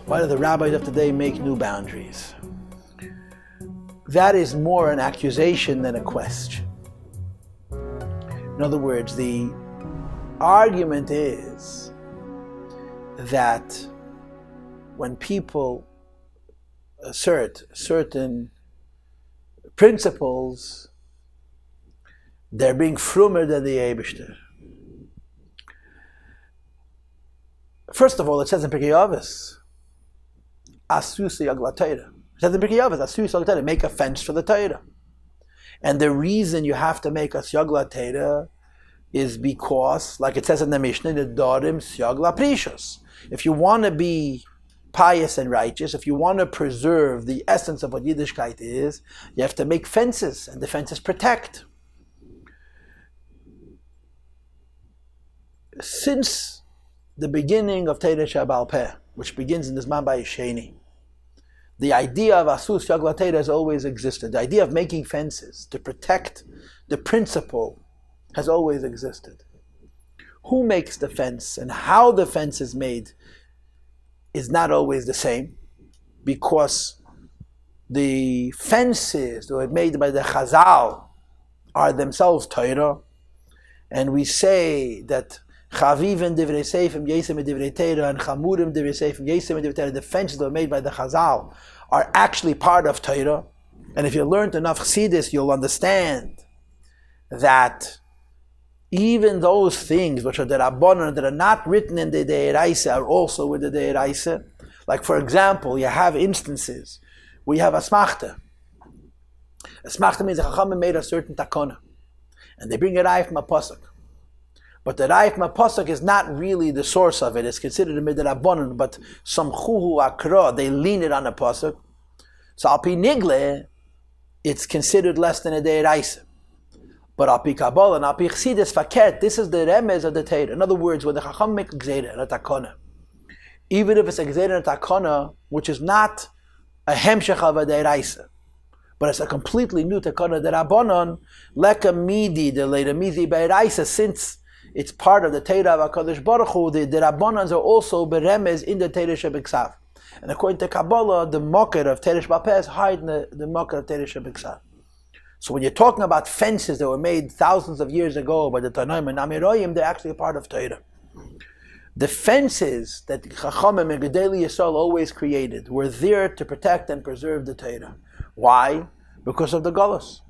Why do the rabbis of today make new boundaries? That is more an accusation than a question. In other words, the argument is that when people assert certain principles, they're being frumer than the Eibishter. First of all, it says in Pirkei Avos, Asus Yagla Torah. It says in Pirkei Avos, Asus Yagla Torah, make a fence for the Torah. And the reason you have to make a Yagla Torah is because, like it says in the Mishnah, the Dorim Yagla Prishos. If you want to be pious and righteous, if you want to preserve the essence of what Yiddishkeit is, you have to make fences, and the fences protect. Since the beginning of Torah She'ba'al Peh, which begins in the Zman Ba'isheni, the idea of Asus Yagla Torah has always existed. The idea of making fences to protect the principle has always existed. Who makes the fence and how the fence is made is not always the same, because the fences that were made by the Chazal are themselves Torah, and we say that Chavivim divrei seifim yesem divrei Torah and Chamurim divrei seifim yesem divrei Torah, the fences that were made by the Chazal, are actually part of Torah. And if you learned enough Chassidus, you'll understand that even those things which are the Rabbanon that are not written in the Deiraisa are also with the Deiraisa. Like, for example, you have instances where you have Asmachta. Asmachta means the Chachamim made a certain takona, and they bring a raya from a pasuk. But the raya from a pasuk is not really the source of it. It's considered a midrabanan, but some chuhu akra, they lean it on a pasuk. So al pi nigle, it's considered less than a deiraisa. But al pi kabbalah and al pi chassidus faket, this is the remez of the Torah. In other words, when the chacham make a gzeira and a takona, even if it's a gzeira and a takona, which is not a hemshech of a deiraisa, but it's a completely new takona, the rabbanon leka midi the leida midi beiraisa, since it's part of the Torah of HaKadosh Baruch Hu, the Rabbanans are also beremez in the Torah Shebiksav. And according to Kabbalah, the Mocker of Torah Sheba'al Peh is hiding the Mocker of Torah Shebiksav. So when you're talking about fences that were made thousands of years ago by the Tanoim and Amiroyim, they're actually a part of Torah. The fences that Chachamim and Gedolei Yisrael always created were there to protect and preserve the Torah. Why? Because of the Golus.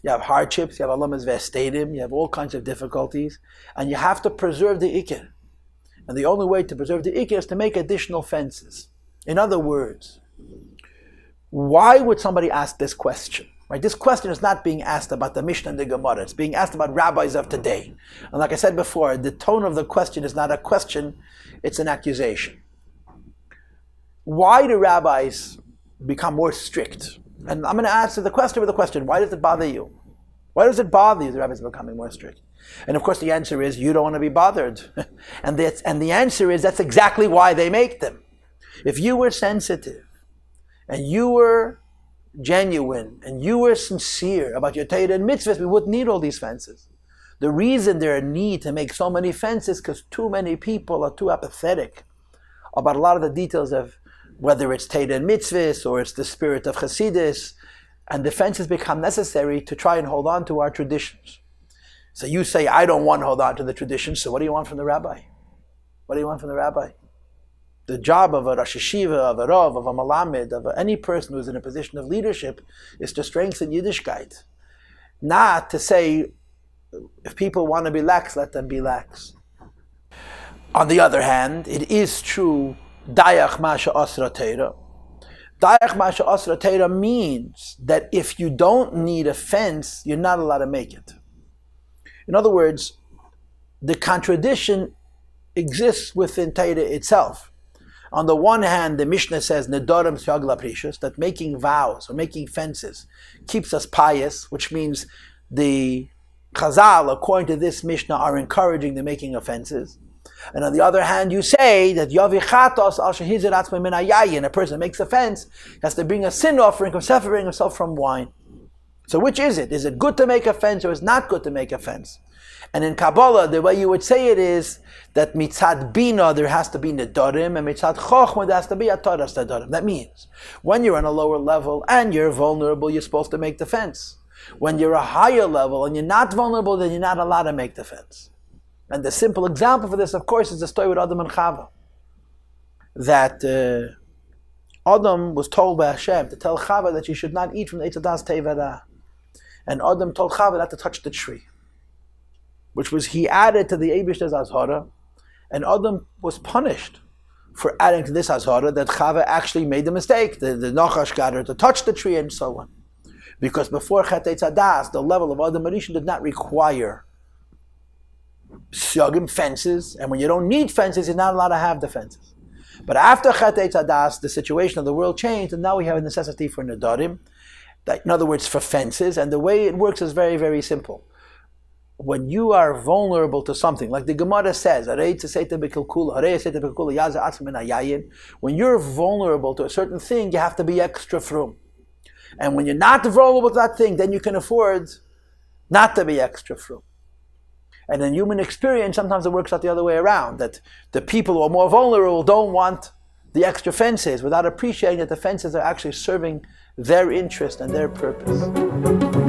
You have hardships, you have alamas vestadim, you have all kinds of difficulties, and you have to preserve the ikir. And the only way to preserve the ikir is to make additional fences. In other words, why would somebody ask this question? Right? This question is not being asked about the Mishnah and the Gemara. It's being asked about rabbis of today. And like I said before, the tone of the question is not a question, it's an accusation. Why do rabbis become more strict? And I'm going to answer the question with a question. Why does it bother you? Why does it bother you the rabbis are becoming more strict? And of course the answer is you don't want to be bothered. and the answer is that's exactly why they make them. If you were sensitive, and you were genuine, and you were sincere about your Torah and mitzvahs, we wouldn't need all these fences. The reason there is a need to make so many fences is because too many people are too apathetic about a lot of the details of whether it's Torah and mitzvahs or it's the spirit of Chassidus, and the fences become necessary to try and hold on to our traditions. So you say, I don't want to hold on to the traditions, so what do you want from the rabbi? What do you want from the rabbi? The job of a Rosh Yeshiva, of a Rav, of a Malamed, of any person who's in a position of leadership is to strengthen Yiddishkeit. Not to say, if people want to be lax, let them be lax. On the other hand, it is true, Dayach Masha Asra Teira. Dayach Masha Asra Teira means that if you don't need a fence, you're not allowed to make it. In other words, the contradiction exists within Teira itself. On the one hand, the Mishnah says, Nedarim Syagla Prishus, that making vows or making fences keeps us pious, which means the Chazal, according to this Mishnah, are encouraging the making of fences. And on the other hand, you say that a person makes a fence, has to bring a sin offering of separating himself from wine. So which is it? Is it good to make a fence or is it not good to make a fence? And in Kabbalah, the way you would say it is that mitzad bina there has to be nedarim, and mitzad chochma there has to be ataras nedarim. That means when you're on a lower level and you're vulnerable, you're supposed to make defense. When you're a higher level and you're not vulnerable, then you're not allowed to make defense. And the simple example for this, of course, is the story with Adam and Chava. That Adam was told by Hashem to tell Chava that she should not eat from the Eitz Hadas Tevara. And Adam told Chava not to touch the tree, which was he added to the Eibishter's Azhara, and Adam was punished for adding to this Azhara that Chava actually made the mistake. The Nachash got her to touch the tree and so on. Because before Chet Eitz Hadas, the level of Adam Rishon did not require syagim, fences, and when you don't need fences, you're not allowed to have the fences. But after Chet Eitz Hadas, the situation of the world changed, and now we have a necessity for nedarim, in other words, for fences, and the way it works is very, very simple. When you are vulnerable to something, like the Gemara says, when you're vulnerable to a certain thing, you have to be extra frum. And when you're not vulnerable to that thing, then you can afford not to be extra frum. And in human experience, sometimes it works out the other way around, that the people who are more vulnerable don't want the extra fences without appreciating that the fences are actually serving their interest and their purpose.